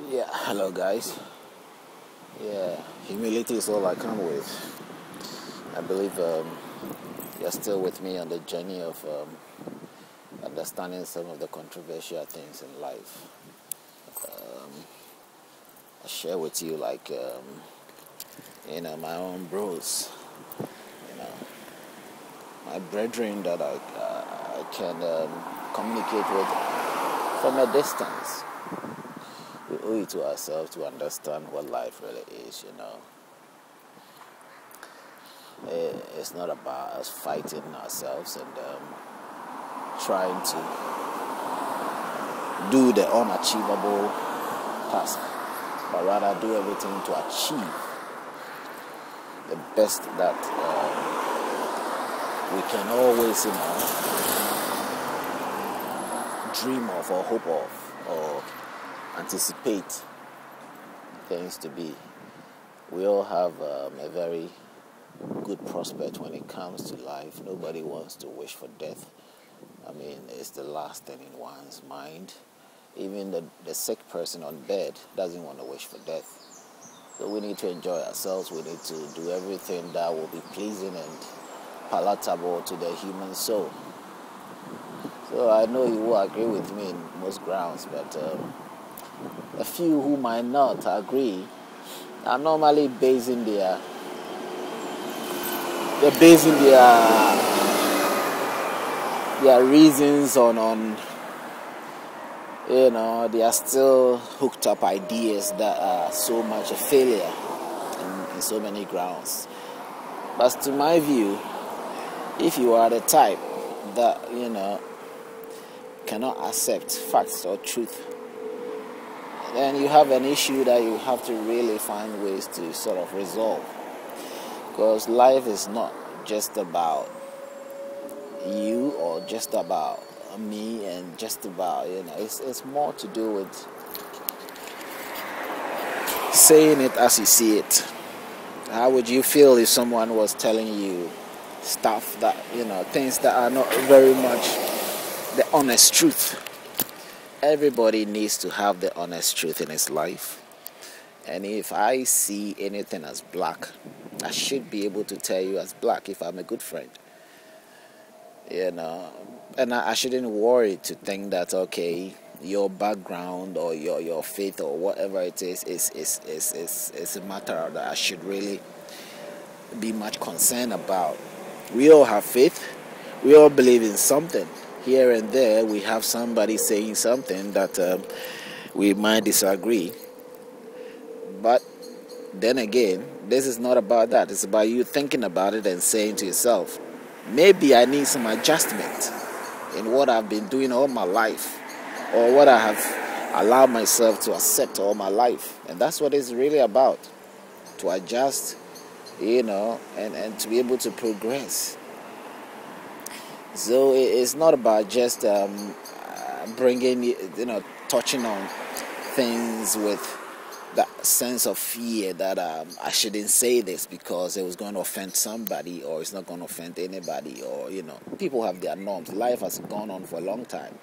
Yeah, hello guys. Yeah, humility is all I come with. I believe you're still with me on the journey of understanding some of the controversial things in life. I share with you my own bros, you know, my brethren that I can communicate with from a distance. We owe it to ourselves to understand what life really is. It's not about us fighting ourselves and trying to do the unachievable task, but rather do everything to achieve the best that we can always, dream of or hope of or anticipate things to be. We all have a very good prospect when it comes to life. Nobody wants to wish for death. I mean, it's the last thing in one's mind. Even the sick person on bed doesn't want to wish for death. So we need to enjoy ourselves. We need to do everything that will be pleasing and palatable to the human soul. So I know you will agree with me in most grounds, but a few who might not agree are normally basing their reasons on they are still hooked up ideas that are so much a failure in so many grounds. But to my view, if you are the type that cannot accept facts or truth, then you have an issue that you have to really find ways to sort of resolve. Because life is not just about you or just about me and just about, it's more to do with saying it as you see it. How would you feel if someone was telling you stuff that, things that are not very much the honest truth? Everybody needs to have the honest truth in his life. And if I see anything as black, I should be able to tell you as black if I'm a good friend. And I shouldn't worry to think that, okay, your background or your faith or whatever it is a matter that I should really be much concerned about. We all have faith. We all believe in something. Here and there, we have somebody saying something that we might disagree. But then again, this is not about that. It's about you thinking about it and saying to yourself, maybe I need some adjustment in what I've been doing all my life or what I have allowed myself to accept all my life. And that's what it's really about, to adjust, and to be able to progress. So it's not about just bringing, touching on things with that sense of fear that I shouldn't say this because it was going to offend somebody or it's not going to offend anybody, or people have their norms. Life has gone on for a long time.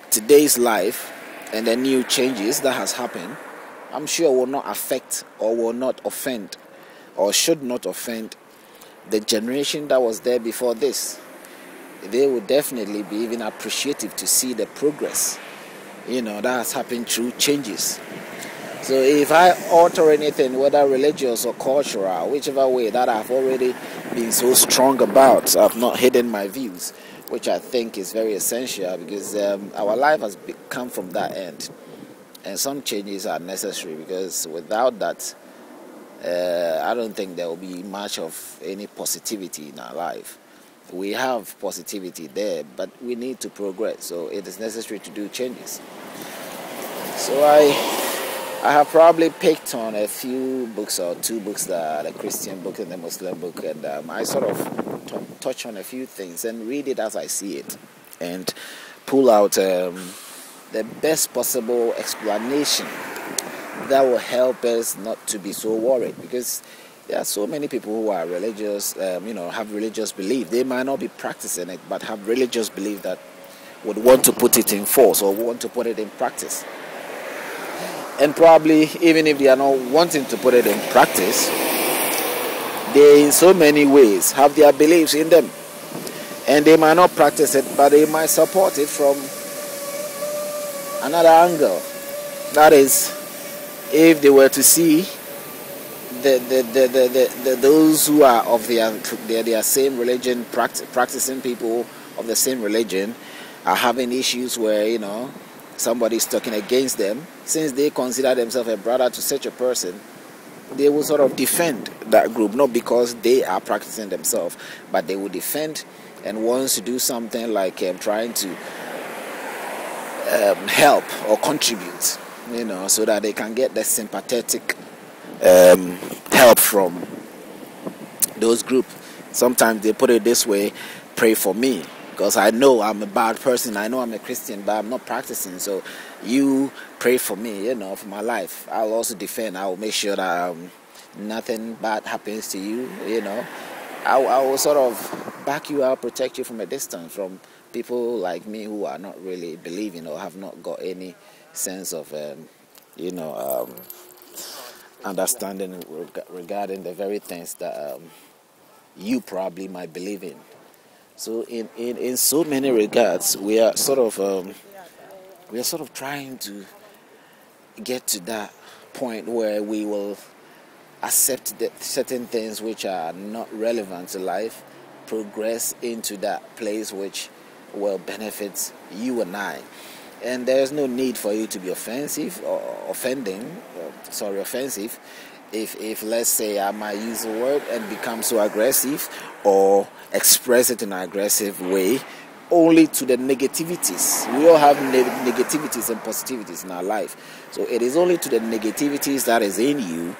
Today's life and the new changes that has happened, I'm sure will not affect or will not offend or should not offend the generation that was there before this. They would definitely be even appreciative to see the progress that has happened through changes. So if I alter anything, whether religious or cultural, whichever way that I've already been so strong about, I've not hidden my views, which I think is very essential because our life has come from that end. And some changes are necessary because without that, I don't think there will be much of any positivity in our life. We have positivity there, but we need to progress. So it is necessary to do changes. So I have probably picked on a few books or two books that are the Christian book and the Muslim book, and I sort of touch on a few things and read it as I see it and pull out the best possible explanation that will help us not to be so worried, because there are so many people who are religious, have religious belief. They might not be practicing it, but have religious belief that would want to put it in force or want to put it in practice. And probably even if they are not wanting to put it in practice, they in so many ways have their beliefs in them. And they might not practice it, but they might support it from another angle. That is, if they were to see those who are of their same religion, practicing people of the same religion are having issues where, somebody's talking against them, since they consider themselves a brother to such a person, they will sort of defend that group, not because they are practicing themselves, but they will defend and wants to do something like trying to help or contribute, so that they can get the sympathetic help from those groups. Sometimes they put it this way: pray for me, because I know I'm a bad person, I know I'm a Christian, but I'm not practicing, so you pray for me, for my life. I'll also defend, I will make sure that nothing bad happens to you, I will sort of back you up, protect you from a distance from people like me who are not really believing or have not got any sense of, understanding regarding the very things that you probably might believe in. So in so many regards, we are sort of trying to get to that point where we will accept that certain things which are not relevant to life, progress into that place which will benefit you and I. And there's no need for you to be offensive if let's say I might use a word and become so aggressive or express it in an aggressive way, only to the negativities. We all have negativities and positivities in our life. So it is only to the negativities that is in you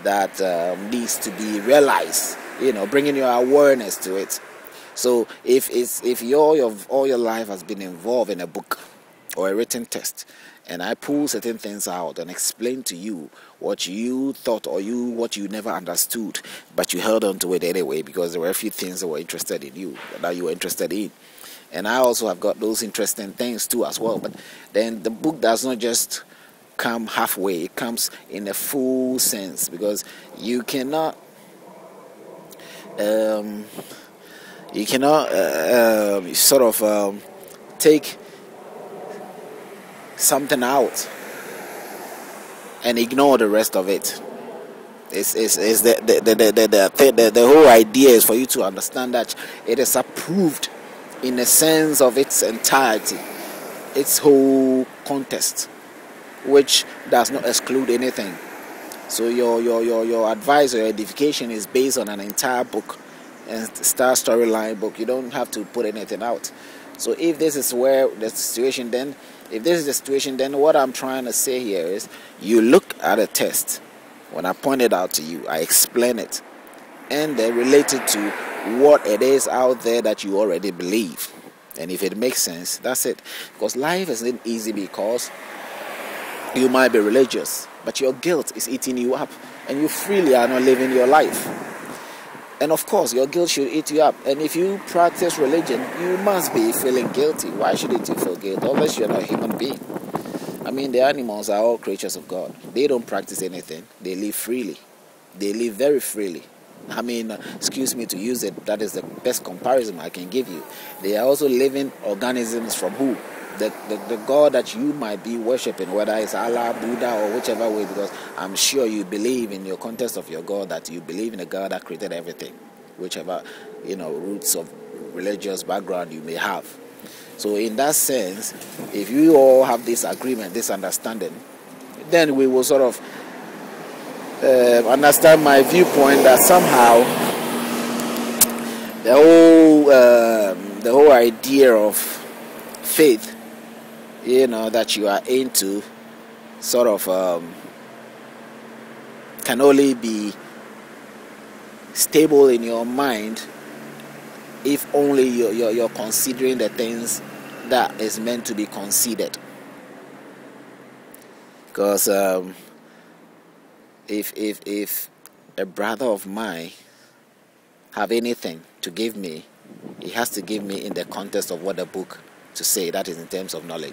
that needs to be realized, bringing your awareness to it. So if all your life has been involved in a book or a written text, and I pull certain things out and explain to you what you thought or what you never understood, but you held on to it anyway because there were a few things that were interested in you, that you were interested in. And I also have got those interesting things too as well. But then the book does not just come halfway, it comes in a full sense, because you cannot take something out and ignore the rest of it. The whole idea is for you to understand that it is approved in the sense of its entirety, its whole context, which does not exclude anything. So your advice or your edification is based on an entire book and storyline book. You don't have to put anything out. So if this is the situation, then what I'm trying to say here is, you look at a text. When I point it out to you, I explain it, and then relate it to what it is out there that you already believe. And if it makes sense, that's it. Because life isn't easy, because you might be religious, but your guilt is eating you up, and you freely are not living your life. And of course, your guilt should eat you up. And if you practice religion, you must be feeling guilty. Why shouldn't you feel guilt? Unless you're not a human being. I mean, the animals are all creatures of God. They don't practice anything. They live freely. They live very freely. I mean, excuse me to use it, that is the best comparison I can give you. They are also living organisms from who? The God that you might be worshipping, whether it's Allah, Buddha, or whichever way, because I'm sure you believe in your context of your God that you believe in a God that created everything, whichever roots of religious background you may have. So in that sense, if you all have this agreement, this understanding, then we will sort of understand my viewpoint that somehow the whole idea of faith, that you are into, sort of can only be stable in your mind if only you're considering the things that is meant to be considered. Because if a brother of mine have anything to give me, he has to give me in the context of what the book to say. That is in terms of knowledge.